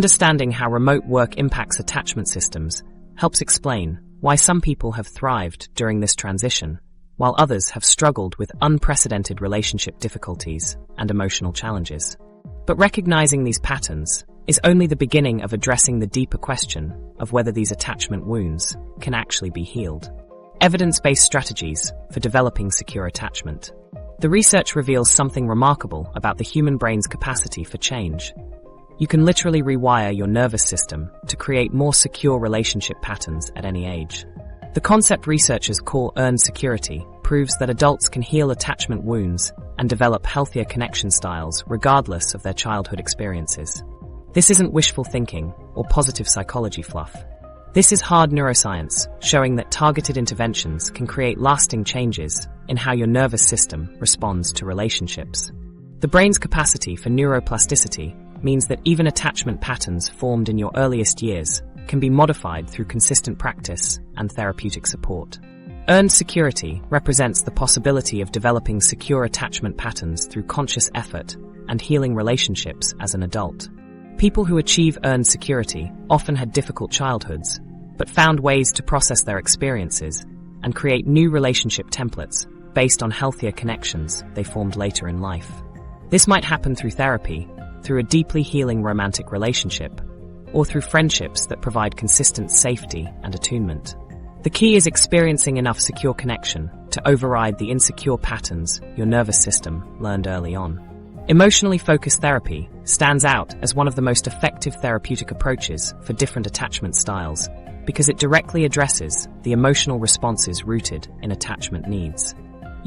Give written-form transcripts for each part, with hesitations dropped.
Understanding how remote work impacts attachment systems helps explain why some people have thrived during this transition, while others have struggled with unprecedented relationship difficulties and emotional challenges. But recognizing these patterns is only the beginning of addressing the deeper question of whether these attachment wounds can actually be healed. Evidence-based strategies for developing secure attachment. The research reveals something remarkable about the human brain's capacity for change. You can literally rewire your nervous system to create more secure relationship patterns at any age. The concept researchers call earned security proves that adults can heal attachment wounds and develop healthier connection styles regardless of their childhood experiences. This isn't wishful thinking or positive psychology fluff. This is hard neuroscience, showing that targeted interventions can create lasting changes in how your nervous system responds to relationships. The brain's capacity for neuroplasticity means that even attachment patterns formed in your earliest years can be modified through consistent practice and therapeutic support. Earned security represents the possibility of developing secure attachment patterns through conscious effort and healing relationships as an adult. People who achieve earned security often had difficult childhoods, but found ways to process their experiences and create new relationship templates based on healthier connections they formed later in life. This might happen through therapy, through a deeply healing romantic relationship, or through friendships that provide consistent safety and attunement. The key is experiencing enough secure connection to override the insecure patterns your nervous system learned early on. Emotionally focused therapy stands out as one of the most effective therapeutic approaches for different attachment styles because it directly addresses the emotional responses rooted in attachment needs.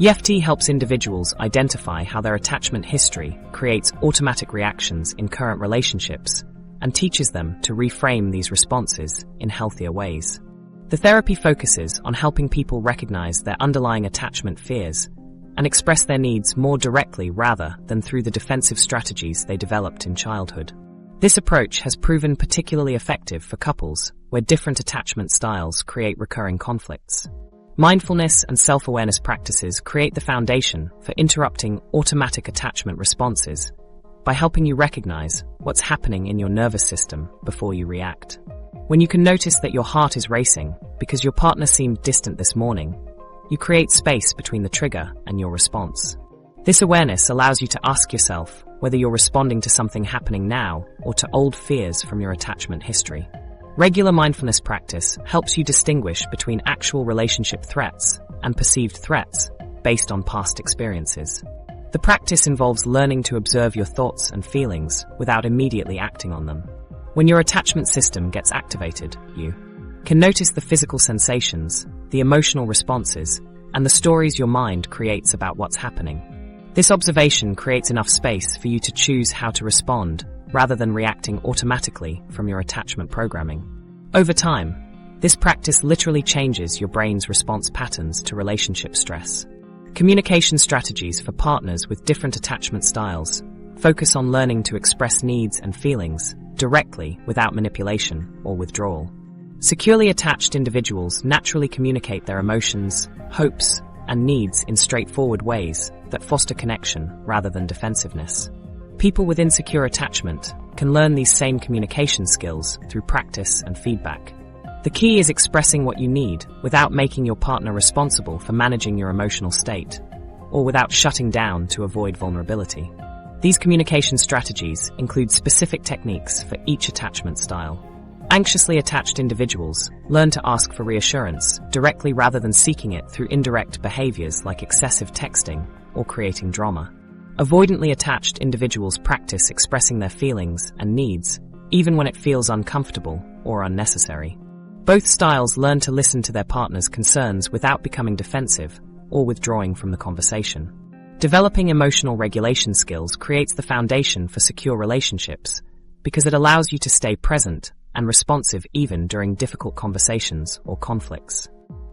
EFT helps individuals identify how their attachment history creates automatic reactions in current relationships and teaches them to reframe these responses in healthier ways. The therapy focuses on helping people recognize their underlying attachment fears and express their needs more directly rather than through the defensive strategies they developed in childhood. This approach has proven particularly effective for couples where different attachment styles create recurring conflicts. Mindfulness and self-awareness practices create the foundation for interrupting automatic attachment responses by helping you recognize what's happening in your nervous system before you react. When you can notice that your heart is racing because your partner seemed distant this morning, you create space between the trigger and your response. This awareness allows you to ask yourself whether you're responding to something happening now or to old fears from your attachment history. Regular mindfulness practice helps you distinguish between actual relationship threats and perceived threats based on past experiences. The practice involves learning to observe your thoughts and feelings without immediately acting on them. When your attachment system gets activated, you can notice the physical sensations, the emotional responses, and the stories your mind creates about what's happening. This observation creates enough space for you to choose how to respond rather than reacting automatically from your attachment programming. Over time, this practice literally changes your brain's response patterns to relationship stress. Communication strategies for partners with different attachment styles focus on learning to express needs and feelings directly without manipulation or withdrawal. Securely attached individuals naturally communicate their emotions, hopes, and needs in straightforward ways that foster connection rather than defensiveness. People with insecure attachment can learn these same communication skills through practice and feedback. The key is expressing what you need without making your partner responsible for managing your emotional state, or without shutting down to avoid vulnerability. These communication strategies include specific techniques for each attachment style. Anxiously attached individuals learn to ask for reassurance directly rather than seeking it through indirect behaviors like excessive texting or creating drama. Avoidantly attached individuals practice expressing their feelings and needs, even when it feels uncomfortable or unnecessary. Both styles learn to listen to their partner's concerns without becoming defensive or withdrawing from the conversation. Developing emotional regulation skills creates the foundation for secure relationships because it allows you to stay present and responsive even during difficult conversations or conflicts.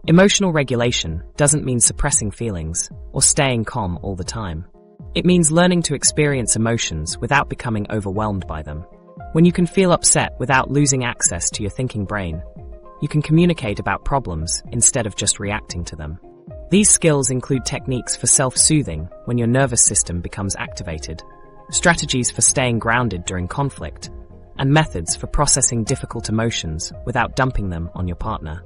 Emotional regulation doesn't mean suppressing feelings or staying calm all the time. It means learning to experience emotions without becoming overwhelmed by them. When you can feel upset without losing access to your thinking brain, you can communicate about problems instead of just reacting to them. These skills include techniques for self-soothing when your nervous system becomes activated, strategies for staying grounded during conflict, and methods for processing difficult emotions without dumping them on your partner.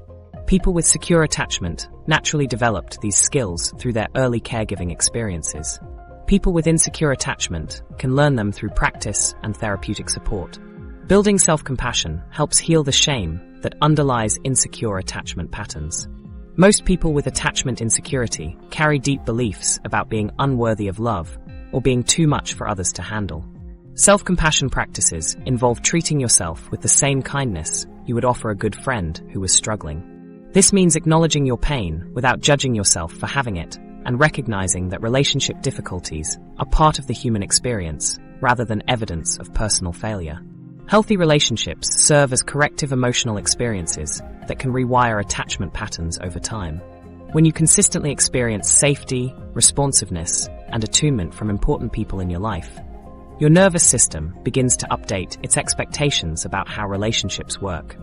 People with secure attachment naturally developed these skills through their early caregiving experiences. People with insecure attachment can learn them through practice and therapeutic support. Building self-compassion helps heal the shame that underlies insecure attachment patterns. Most people with attachment insecurity carry deep beliefs about being unworthy of love or being too much for others to handle. Self-compassion practices involve treating yourself with the same kindness you would offer a good friend who was struggling. This means acknowledging your pain without judging yourself for having it, and recognizing that relationship difficulties are part of the human experience rather than evidence of personal failure. Healthy relationships serve as corrective emotional experiences that can rewire attachment patterns over time. When you consistently experience safety, responsiveness, and attunement from important people in your life, your nervous system begins to update its expectations about how relationships work.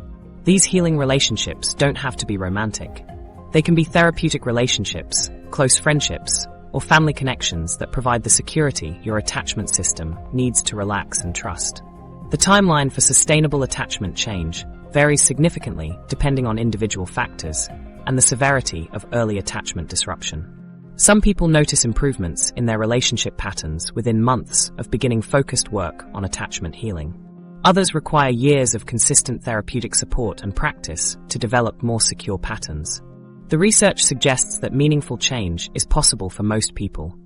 These healing relationships don't have to be romantic. They can be therapeutic relationships, close friendships, or family connections that provide the security your attachment system needs to relax and trust. The timeline for sustainable attachment change varies significantly depending on individual factors and the severity of early attachment disruption. Some people notice improvements in their relationship patterns within months of beginning focused work on attachment healing. Others require years of consistent therapeutic support and practice to develop more secure patterns. The research suggests that meaningful change is possible for most people,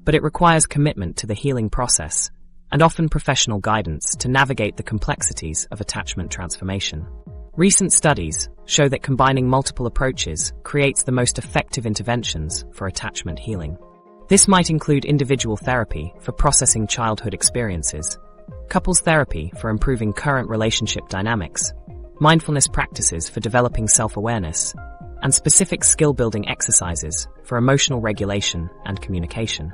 but it requires commitment to the healing process and often professional guidance to navigate the complexities of attachment transformation. Recent studies show that combining multiple approaches creates the most effective interventions for attachment healing. This might include individual therapy for processing childhood experiences, couples therapy for improving current relationship dynamics, mindfulness practices for developing self-awareness, and specific skill-building exercises for emotional regulation and communication.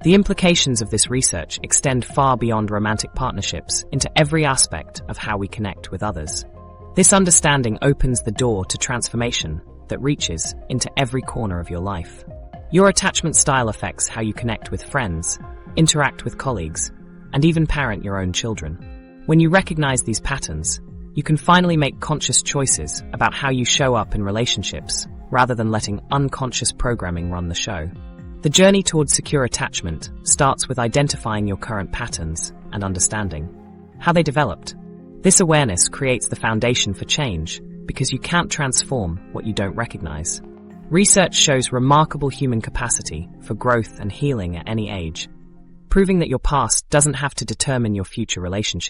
The implications of this research extend far beyond romantic partnerships into every aspect of how we connect with others. This understanding opens the door to transformation that reaches into every corner of your life. Your attachment style affects how you connect with friends, interact with colleagues, and even parent your own children. When you recognize these patterns, you can finally make conscious choices about how you show up in relationships, rather than letting unconscious programming run the show. The journey towards secure attachment starts with identifying your current patterns and understanding how they developed. This awareness creates the foundation for change because you can't transform what you don't recognize. Research shows remarkable human capacity for growth and healing at any age, proving that your past doesn't have to determine your future relationships.